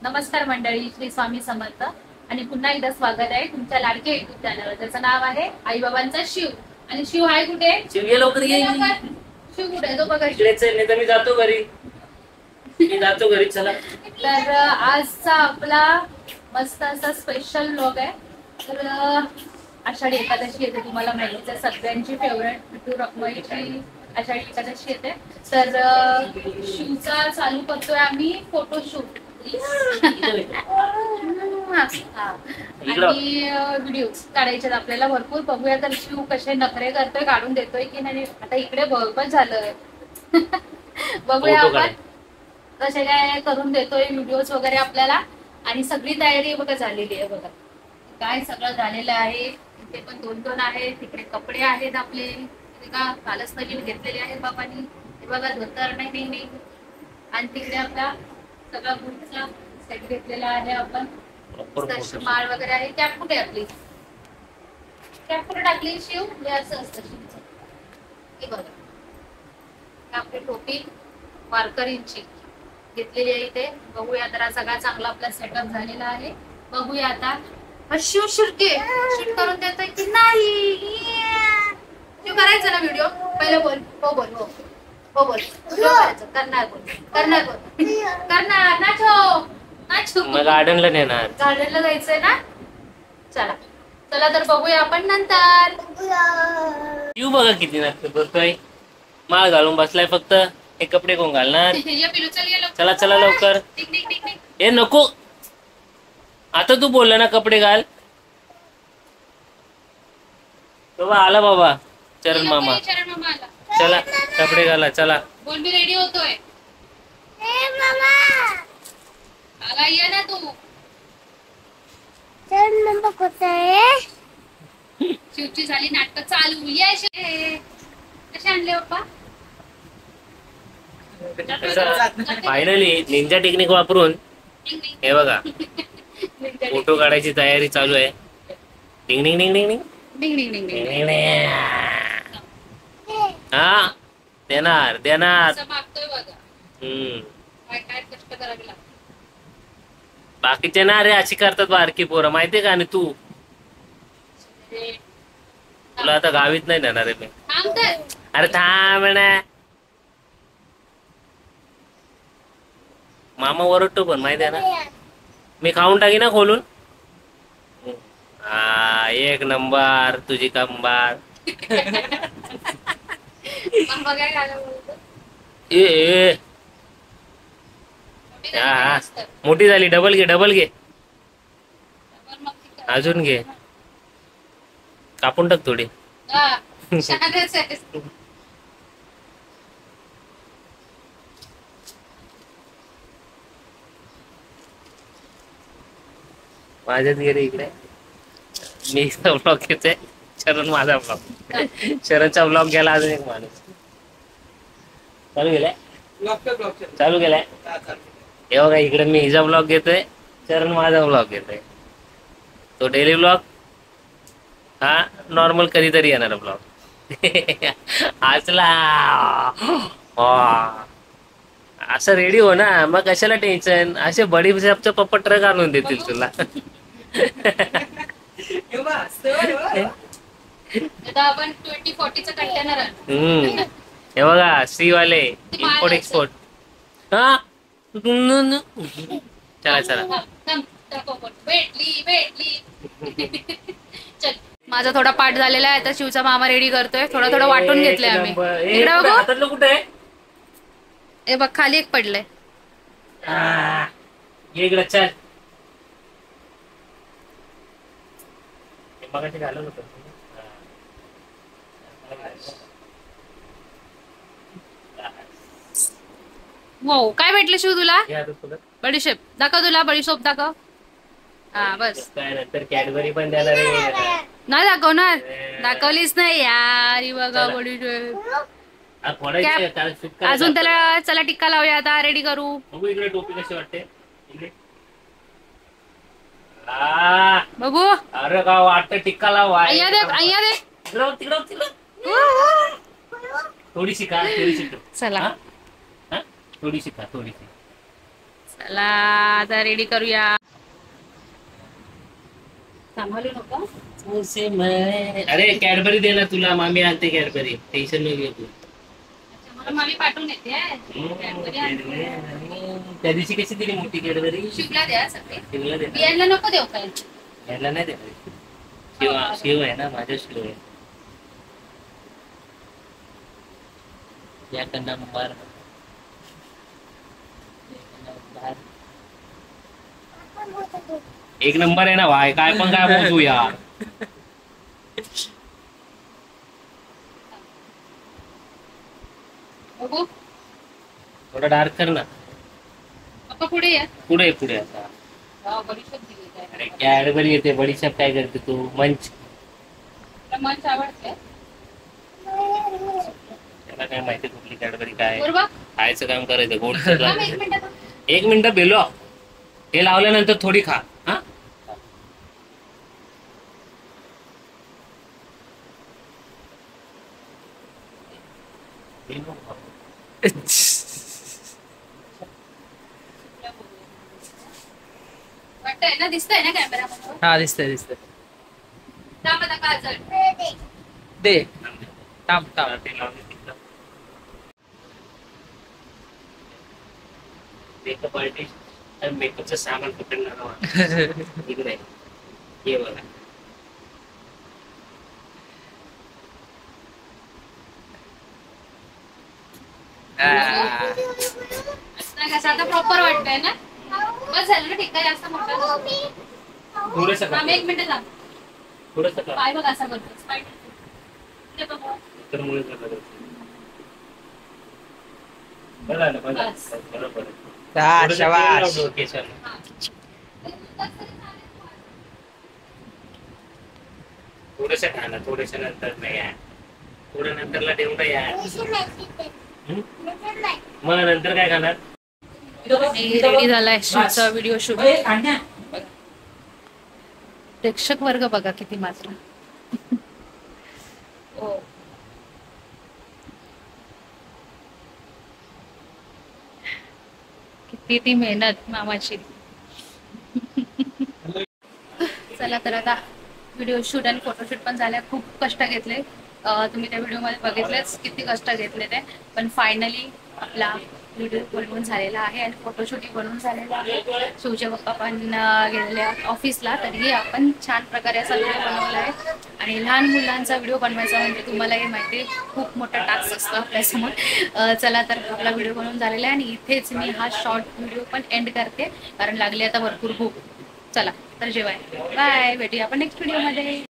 नमस्कार मंडळी, श्री स्वामी समर्थ आणि पुन्हा एकदा स्वागत आहे तुमच्या लाडक्या युट्यूब चॅनलवर, ज्याचं नाव आहे आई बाबांचा शिव. आणि शिव आहे कुठे? शिव ये लवकर ये. शिव कुठे? तो बघा इकडेच आहे, नाही तर मी जातो घरी. चला. तर आजचा आपला मस्त असा स्पेशल व्लॉग आहे. तर आषाढी एकादशी येते, तुम्हाला माहितीच आहे, सगळ्यांची फेवरेट विठू रखुमाईची आषाढी एकादशी येते. तर शिवचा चालू करतोय आम्ही फोटोशूट आणि व्हिडिओ काढायचे आपल्याला भरपूर. बघूया तर शिव कसे नखरे करतोय, काढून देतोय की नाही. आता इकडे बरोबर झालंय बघूया आपण कसे काय करून देतोय व्हिडिओज वगैरे आपल्याला. आणि सगळी तयारी बघा झालेली आहे, बघा काय सगळं झालेलं आहे. इथे पण दोन दोन आहेत, तिकडे कपडे आहेत आपले का कालच नवीन घेतलेले आहेत बाबांनी. हे बघा धोतर नाही. आणि तिकडे आपला सगळा बुटचा सेट घेतलेला आहे आपण. माळ वगैरे आहे. कॅप कुठे आपली? कॅप कुठे टाकली शिव? हे असं असतं शिवचं. हे बघा आपली टोपी वारकरींची घेतलेली आहे इथे. बघूया तर सगळा चांगला आपला सेटअप झालेला आहे. बघूया आता शिव शिरके शूट करून देतोय की नाही. शिव करायचं ना व्हिडिओ? पहिले बोल. हो बोल. हो बोल. करणार नाचो. मग गार्डनला नेणार. गार्डनला जायचंय ना. चला तर बघूया आपण नंतर. शिव बघा किती नाटक करतोय. माळ घालून बसलाय फक्त. हे कपडे कोण घालणार? चला लवकर. हे नको, आता तू बोलला ना कपडे घाल. बाबा आला बाबा चरण मामा. चला कपडे घाला. चला बोल मी रेडी होतोय. आला ये ना तू. शिवची झाली नाटक चालू. ये कसे आणले बाप्पा? फायनली निंजा टेक्निक वापरून हे बघा फोटो काढायची तयारी चालू आहे. डिंग डिंग डिंग डिंग डिंग. हा देणार. मागतोय बघा. काय कष्ट करावे लागतात. बाकीचे ना रे अशी करतात बारकी पोरं, माहितीये का? आणि तू तुला आता गावीत नाही नेणार आहे मी. अरे थांब ना, मामा ओरडतो पण माहिती आहे ना. मी खाऊन टाकी ना खोलून. हा एक नंबर तुझी कंबार. ए हा मोठी झाली. डबल घे. अजून घे. कापून टाक थोडी. माझ्यात गेले इकडे. मी ब्लॉग घेतोय. शरण माझा ब्लॉग. शरणचा ब्लॉग गेला. अजून एक माणूस चालू केलाय. हे बघा इकडे मी हिचा ब्लॉग घेतोय, शरण माझा ब्लॉग घेतोय. तो डेली ब्लॉग, हा नॉर्मल कधीतरी येणार ब्लॉग. आजला असं रेडी हो ना, मग कशाला टेन्शन. असे बडी साहेबचा पप्पा ट्रक आणून देतील तुला. आपण 2040चा कंटेनर. हे बघा श्रीवाले इम्पोर्ट एक्सपोर्ट. हा चला. माझा थोडा पाठ झालेला आहे. आता शिवचा मामा रेडी करतोय. थोडं वाटून घेतलंय आम्ही. इकडे कुठे? हे बघ खाली एक पडलंय. इकडे चल. मगाशी घालून होतं. हो काय भेटलं शिव तुला? बडीशेप दाखव. तुला बडीशेप दाखव. हा बस. नंतर कॅडबरी पण देणार आहे. नाही दाखवणार. दाखवलीच नाही यार. बघा बडीशेप. अजून त्याला चला टिक्का लावूया. आता रेडी करू. इकडे टोपी कशी वाटते बघू. अरे का वाटतं टिक्का लाव. अय्या दे. थोडीशी का चला थोडीशी का. चला आता रेडी करूया. सांभाळू नको. अरे कॅडबरी दे ना तुला, मामी आणते कॅडबरी, टेन्शन नाही घेऊ तू. मला मामी पाठवून येते. त्या दिवशी कशी दिली मोठी कॅडबरी? शिवला द्या सगळे. शिवला दे. बियांना नको देऊ काय. यायला नाही देणार. शिव आहे ना, माझ्या शिव आहे. या नंबर एक नंबर आहे ना भाई, काय पण काय बोलतो यार. बघू थोडा डार्क कर ना. पप्पा पुढे या. पुढे पुढे आता. बडीशेप दिली काय. अरे कॅडबरी येते, बडीशेप काय करते तू? मंच. तुला मंच आवडते? त्याला काय माहिती कुठली कॅडबरी काय बरोबर. खायचं काम करायचं गोड. थांब, 1 मिनिट थांब. 1 मिनिट बेलो, हे लावल्यानंतर थोडी खा. हा वाटतंय ना, दिसतंय ना कॅमेरामध्ये? हा दिसतंय दिसतंय. थांब आता काजळ. दे थांब थांब. मेकअप आर्टिस्ट मेकअपचं सामान पकडणार इकडे ये बघा. कसं आता प्रॉपर वाटतंय ना? बस झालं ना, ठीक आहे. जास्त मोठं थोडंसं थांब, 1 मिनिट थांब. थोडंसं का पाय बघ असा करतोस. पाय इकडे बघ. तर मुळे बघा ना बघा. बस. बरोबर आहे. हा, थोडंसं शाबास. तेल लाव केसाला. हा. थोडंसं खा ना, थोडंसं नंतर नाही यार, थोडं नंतरला ठेवून यार. मग नंतर काय खाणार? रेडी झालाय शूटचा व्हिडिओ शूट. प्रेक्षक वर्ग बघा किती मात्र. ओ किती ती मेहनत मामाची. चला तर आता व्हिडिओ शूट आणि फोटोशूट पण झाल्या. खूप कष्ट घेतले. तुम्ही त्या व्हिडिओमध्ये बघितलेच किती कष्ट घेतले ते. पण फायनली आपला व्हिडिओ बनवून झालेला आहे आणि फोटोशूटही बनवून झालेला आहे. शिवचे पप्पा पण गेलेले ऑफिसला, तरीही आपण छान प्रकारे असा व्हिडिओ बनवला आहे. आणि लहान मुलांचा व्हिडिओ बनवायचा म्हणजे तुम्हालाही माहिती आहे खूप मोठा टास्क असतो आपल्यासमोर. चला तर आपला व्हिडिओ बनवून झालेला आहे आणि इथेच मी हा शॉर्ट व्हिडिओ पण एंड करते, कारण लागली आता भरपूर भूक. चला तर जेवाय. बाय, भेटूया आपण नेक्स्ट व्हिडिओमध्ये.